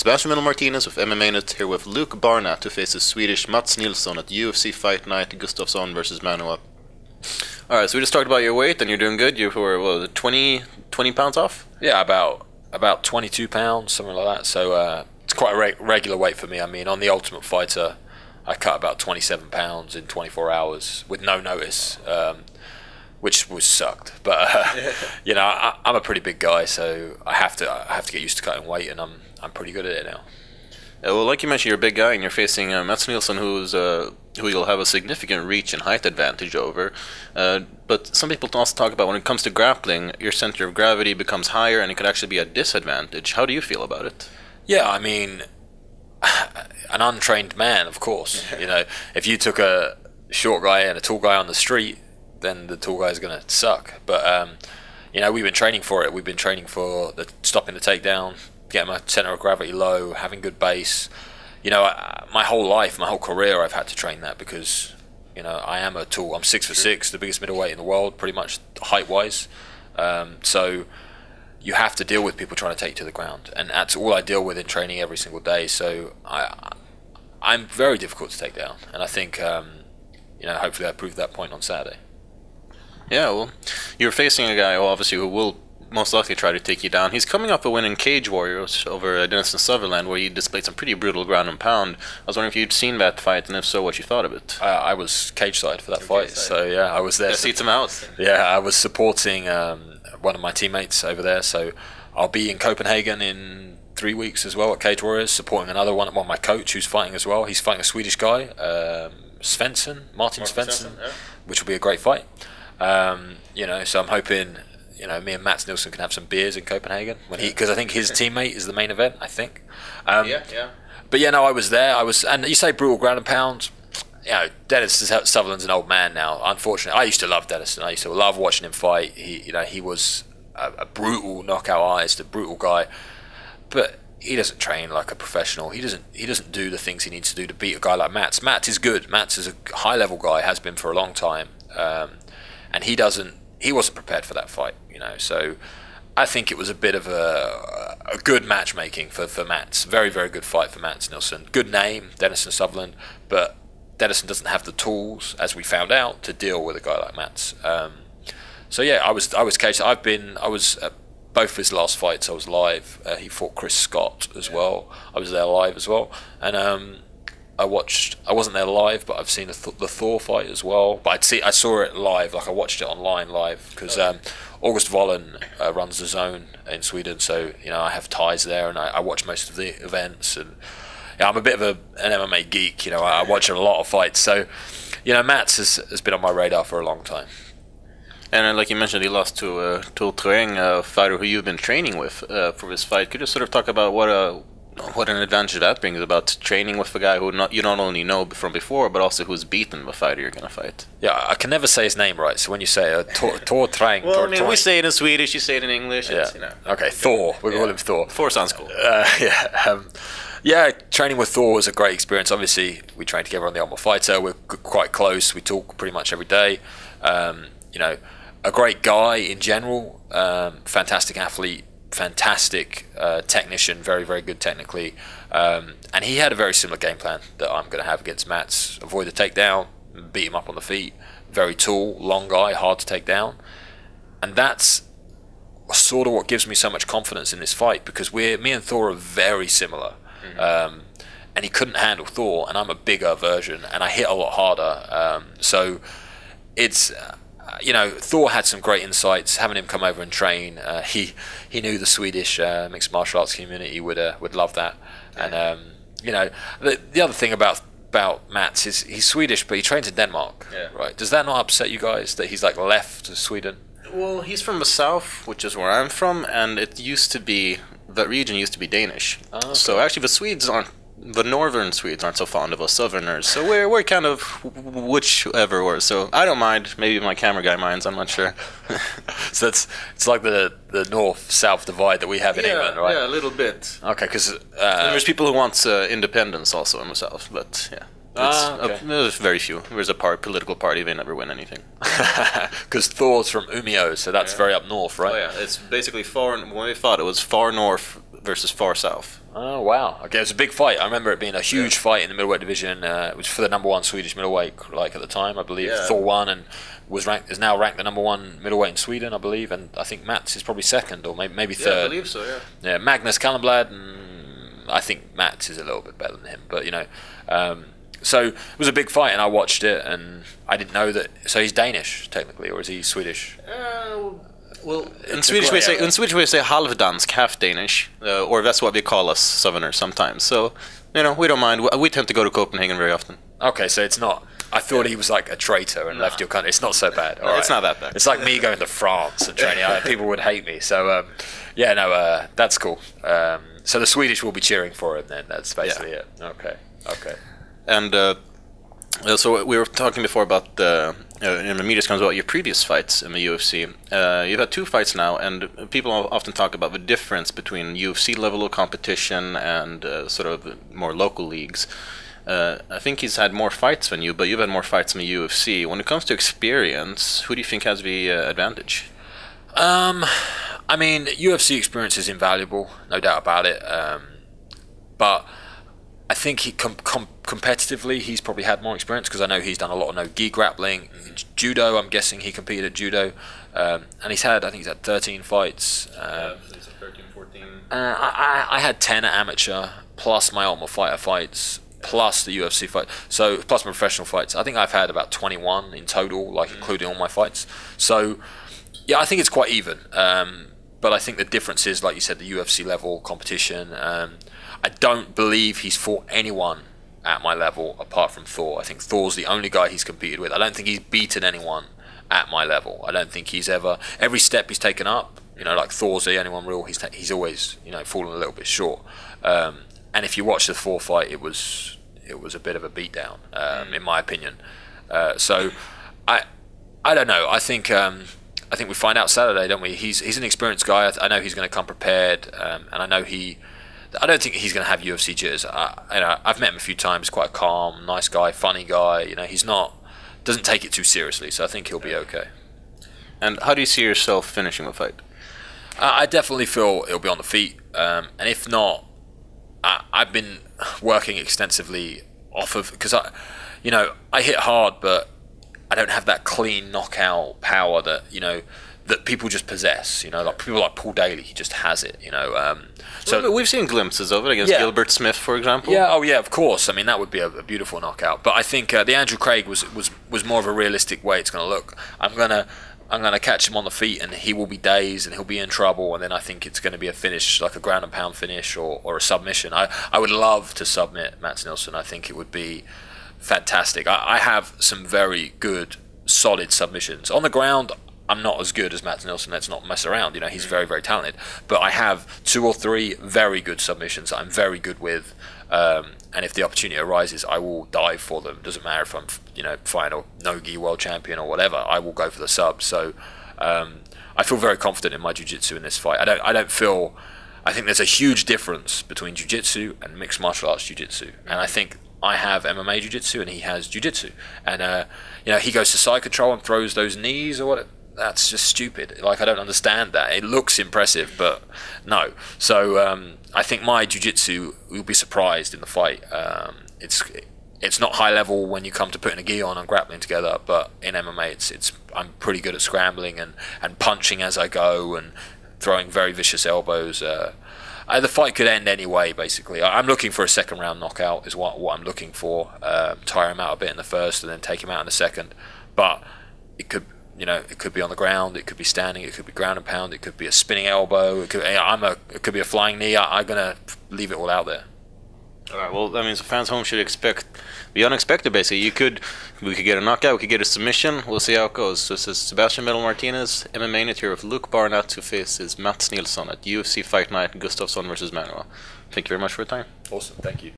Sebastian Vendel-Martinez with MMAnytt here with Luke Barnatt, who faces Swedish Mats Nilsson at UFC Fight Night, Gustafsson versus Manuwa. Alright, so we just talked about your weight, and you're doing good. You were, what was it, 20 pounds off? Yeah, about 22 pounds, something like that. So it's quite a regular weight for me. I mean, on the Ultimate Fighter, I cut about 27 pounds in 24 hours with no notice, which was sucked. But you know, I'm a pretty big guy, so I have to get used to cutting weight, and I'm pretty good at it now. Well, like you mentioned, you're a big guy, and you're facing Mats Nilsson, who you'll have a significant reach and height advantage over. But some people also talk about when it comes to grappling, your center of gravity becomes higher, and it could actually be a disadvantage. How do you feel about it? Yeah, I mean, an untrained man, of course. You know, if you took a short guy and a tall guy on the street, then the tall guy is going to suck. But you know, we've been training for it. We've been training for stopping the takedown, getting my center of gravity low, having good base. You know, my whole life, my whole career, I've had to train that because, you know, I'm 6'6", the biggest middleweight in the world, pretty much height-wise. So you have to deal with people trying to take you to the ground, and that's all I deal with in training every single day. So I'm very difficult to take down, and I think, you know, hopefully I proved that point on Saturday. Yeah, well, you're facing a guy, obviously, who will most likely try to take you down. He's coming off a win in Cage Warriors over Denison Sutherland, where he displayed some pretty brutal ground and pound. I was wondering if you'd seen that fight, and if so, what you thought of it. I was cage side for that fight, so yeah, I was there. Seats him out. Yeah, I was supporting one of my teammates over there, so I'll be in Copenhagen in 3 weeks as well at Cage Warriors, supporting another one, my coach who's fighting as well. He's fighting a Swedish guy, Martin Svensson, yeah, which will be a great fight. You know, so I'm hoping, you know, me and Mats Nilsson can have some beers in Copenhagen because I think his teammate is the main event. I think. Yeah. But yeah, no, I was there. And you say brutal ground and pound. You know, Dennis Sutherland's an old man now. Unfortunately, I used to love Dennis, and I used to love watching him fight. He was a brutal knockout artist, a brutal guy, but he doesn't train like a professional. He doesn't do the things he needs to do to beat a guy like Mats. Mats is good. Mats is a high level guy, has been for a long time, and he wasn't prepared for that fight. You know, so I think it was a bit of a good matchmaking for Mats. Very, very good fight for Mats Nilsson. Good name, Denison Sutherland, but Denison doesn't have the tools, as we found out, to deal with a guy like Mats. So yeah, I was caged. I was at both his last fights. I was live. He fought Chris Scott as well. I was there live as well, and I wasn't there live, but I've seen the Thor fight as well. But I saw it live, like I watched it online live, because August Vollen runs the Zone in Sweden, so you know I have ties there, and I watch most of the events. And yeah, I'm a bit of an MMA geek. You know, I watch a lot of fights. So you know, Mats has been on my radar for a long time. And like you mentioned, he lost to Troeng, a fighter who you've been training with for this fight. Could you sort of talk about what an advantage that brings about training with a guy who you not only know from before, but also who's beaten the fighter you're going to fight? Yeah, I can never say his name right, so when you say Tor Trang... Well, I mean, we say it in Swedish, you say it in English. Yeah. You know. Okay, Thor. We'll call him Thor. Thor sounds cool. Yeah, training with Thor was a great experience. Obviously, we train together on the Ultimate Fighter. We're quite close. We talk pretty much every day. You know, a great guy in general. Fantastic athlete. Fantastic technician, very, very good technically, and he had a very similar game plan that I'm going to have against Mats. Avoid the takedown, beat him up on the feet. Very tall, long guy, hard to take down, and that's sort of what gives me so much confidence in this fight, because me and Thor are very similar. And he couldn't handle Thor, and I'm a bigger version, and I hit a lot harder. So it's you know, Thor had some great insights. Having him come over and train, he knew the Swedish mixed martial arts community would love that. And you know, the other thing about Mats is he's Swedish, but he trains in Denmark. Yeah. Right? Does that not upset you guys that he's like left Sweden? Well, he's from the south, which is where I'm from, and that region used to be Danish. Oh, okay. So actually, the northern Swedes aren't so fond of us southerners, so we're kind of whichever we're. So I don't mind. Maybe my camera guy minds. I'm not sure. So it's like the north-south divide that we have in England, right? Yeah, a little bit. Okay, because there's people who want independence also in the south, but yeah. Okay. There's very few. There's a political party, they never win anything. Because Thor's from Umeå, so that's very up north, right? Oh yeah, it's basically when we fought, it was far north versus Far South. Oh wow! Okay, it was a big fight. I remember it being a huge fight in the middleweight division. It was for the #1 Swedish middleweight, like at the time, I believe. Thor won and is now ranked the #1 middleweight in Sweden, I believe, and I think Mats is probably second or maybe third. Yeah, I believe so. Yeah. Yeah, Magnus Kallenblad, I think Mats is a little bit better than him, but so it was a big fight, and I watched it, and I didn't know that. So he's Danish technically, or is he Swedish? Well, in Swedish we say halvdansk, half Danish, or that's what we call us Southerners sometimes. So we don't mind. We tend to go to Copenhagen very often. Okay, so it's not. I thought he was like a traitor and left your country. It's not so bad. No, it's not that bad. It's like me going to France and training. People would hate me. So that's cool. So the Swedish will be cheering for him then. That's basically it. Okay. And so we were talking before about in the media comes about your previous fights in the UFC. You've had 2 fights now, and people often talk about the difference between UFC level of competition and sort of more local leagues. I think he's had more fights than you, but you've had more fights in the UFC. When it comes to experience, who do you think has the advantage? I mean, UFC experience is invaluable, no doubt about it. But I think he competitively, he's probably had more experience, because I know he's done a lot of no-gi grappling. Judo, I'm guessing he competed at judo. And he's had 13 fights. 13, 14. I had 10 at amateur, plus my Ultimate Fighter fights, plus the UFC fight, so plus my professional fights. I think I've had about 21 in total, like including all my fights. So yeah, I think it's quite even. But I think the difference is, like you said, the UFC level competition. I don't believe he's fought anyone at my level apart from Thor. I think Thor's the only guy he's competed with. I don't think he's beaten anyone at my level. I don't think he's ever, every step he's taken up, like Thor's the only one real, he's always, fallen a little bit short. And if you watch the Thor fight, it was a bit of a beatdown, in my opinion. So I don't know. I think we find out Saturday, don't we? He's an experienced guy. I know he's going to come prepared, and I know I don't think he's going to have UFC jitters. I've met him a few times. Quite a calm, nice guy, funny guy. Doesn't take it too seriously. So I think he'll be okay. And how do you see yourself finishing the fight? I definitely feel it'll be on the feet, and if not, I've been working extensively off of, because I hit hard, but I don't have that clean knockout power that that people just possess. Like people like Paul Daly, he just has it. So we've seen glimpses of it against Gilbert Smith, for example. Yeah, of course. I mean, that would be a beautiful knockout. But I think the Andrew Craig was more of a realistic way it's going to look. I'm gonna catch him on the feet, and he will be dazed, and he'll be in trouble, and then I think it's going to be a finish, like a ground and pound finish or a submission. I would love to submit Mats Nilsson. I think it would be fantastic. I have some very good, solid submissions. On the ground, I'm not as good as Mats Nilsson. Let's not mess around. He's very, very talented. But I have 2 or 3 very good submissions I'm very good with. And if the opportunity arises, I will dive for them. Doesn't matter if I'm, fighting a no-gi world champion or whatever. I will go for the sub. So I feel very confident in my jiu-jitsu in this fight. I think there's a huge difference between jiu-jitsu and mixed martial arts jiu-jitsu. And I think I have MMA jiu-jitsu and he has jiu-jitsu. And he goes to side control and throws those knees or what. That's just stupid. Like, I don't understand that. It looks impressive, but no. So I think my jiu-jitsu, you'll be surprised in the fight. It's not high level when you come to putting a gi on and grappling together, but in MMA, I'm pretty good at scrambling and punching as I go and throwing very vicious elbows. The fight could end anyway, basically. I'm looking for a second round knockout is what I'm looking for. Tire him out a bit in the first and then take him out in the second. But it could be on the ground, it could be standing, it could be ground and pound, it could be a spinning elbow, it could be a flying knee. I'm gonna leave it all out there. All right. Well, that means the fans home should expect the unexpected. Basically, we could get a knockout, we could get a submission. We'll see how it goes. So this is Sebastian Vendel-Martinez, MMAnytt here with Luke Barnatt, who faces Mats Nilsson at UFC Fight Night, Gustafsson versus Manuwa. Thank you very much for your time. Awesome. Thank you.